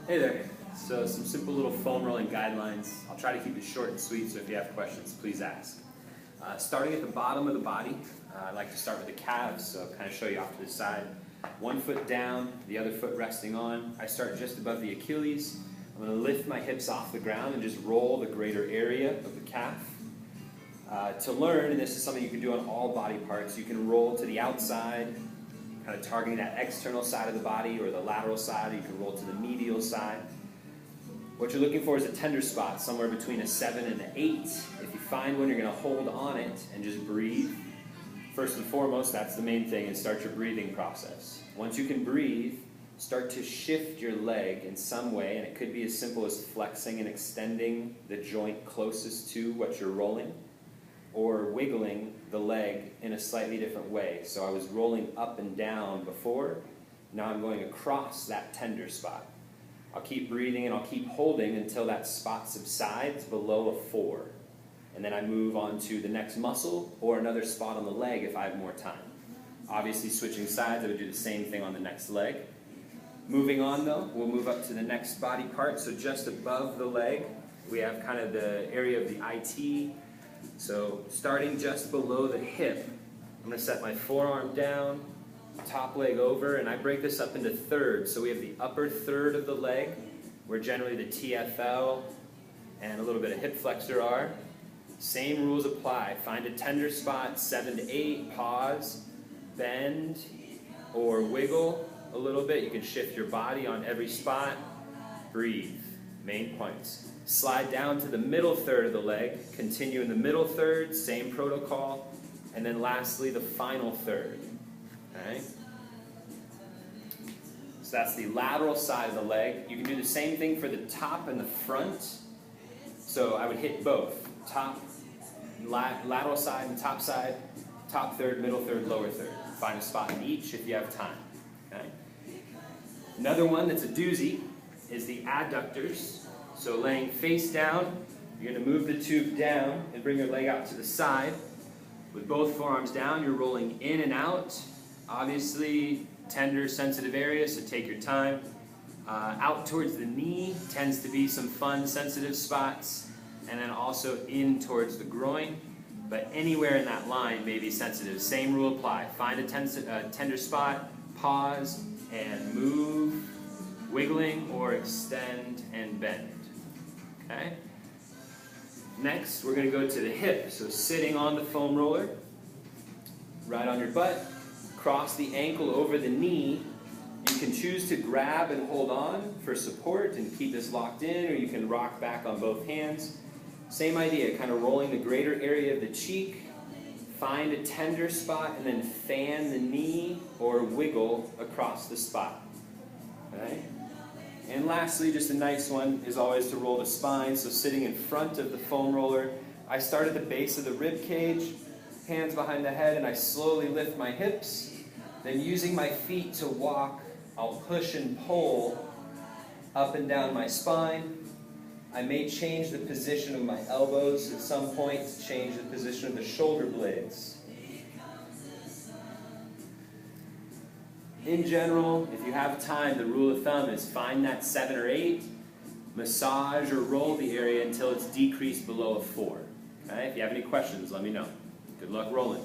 Hey there. So some simple little foam rolling guidelines. I'll try to keep it short and sweet, so if you have questions, please ask. Starting at the bottom of the body, I like to start with the calves, so I'll kind of show you off to the side. One foot down, the other foot resting on. I start just above the Achilles. I'm going to lift my hips off the ground and just roll the greater area of the calf. To learn, and this is something you can do on all body parts, you can roll to the outside, kind of targeting that external side of the body or the lateral side, or you can roll to the medial side. What you're looking for is a tender spot, somewhere between a 7 and an 8. If you find one, you're going to hold on it and just breathe. First and foremost, that's the main thing, is start your breathing process. Once you can breathe, start to shift your leg in some way, and it could be as simple as flexing and extending the joint closest to what you're rolling, or wiggling the leg in a slightly different way. So I was rolling up and down before, now I'm going across that tender spot. I'll keep breathing and I'll keep holding until that spot subsides below a 4. And then I move on to the next muscle or another spot on the leg if I have more time. Obviously switching sides, I would do the same thing on the next leg. Moving on though, we'll move up to the next body part. So just above the leg, we have kind of the area of the IT. So starting just below the hip, I'm going to set my forearm down, top leg over, and I break this up into thirds. So we have the upper third of the leg, where generally the TFL and a little bit of hip flexor are. Same rules apply. Find a tender spot, 7 to 8, pause, bend, or wiggle a little bit. You can shift your body on every spot. Breathe. Main points. Slide down to the middle third of the leg, continue in the middle third, same protocol, and then lastly the final third. Okay? So that's the lateral side of the leg. You can do the same thing for the top and the front. So I would hit both. Top, lateral side and top side, top third, middle third, lower third. Find a spot in each if you have time. Okay? Another one that's a doozy is the adductors. So laying face down, you're going to move the tube down and bring your leg out to the side. With both forearms down, you're rolling in and out. Obviously, tender, sensitive area, so take your time. Out towards the knee tends to be some fun, sensitive spots. And then also in towards the groin. But anywhere in that line may be sensitive. Same rule apply. Find a tender spot, pause, and move, wiggling or extend and bend. Okay? Next, we're going to go to the hip. So sitting on the foam roller, right on your butt, cross the ankle over the knee. You can choose to grab and hold on for support and keep this locked in, or you can rock back on both hands. Same idea, kind of rolling the greater area of the cheek, find a tender spot, and then fan the knee or wiggle across the spot. Okay? And lastly, just a nice one is always to roll the spine. So sitting in front of the foam roller, I start at the base of the rib cage, hands behind the head, and I slowly lift my hips. Then using my feet to walk, I'll push and pull up and down my spine. I may change the position of my elbows at some point to change the position of the shoulder blades. In general, if you have time, the rule of thumb is find that 7 or 8, massage or roll the area until it's decreased below a 4. Okay? If you have any questions, let me know. Good luck rolling.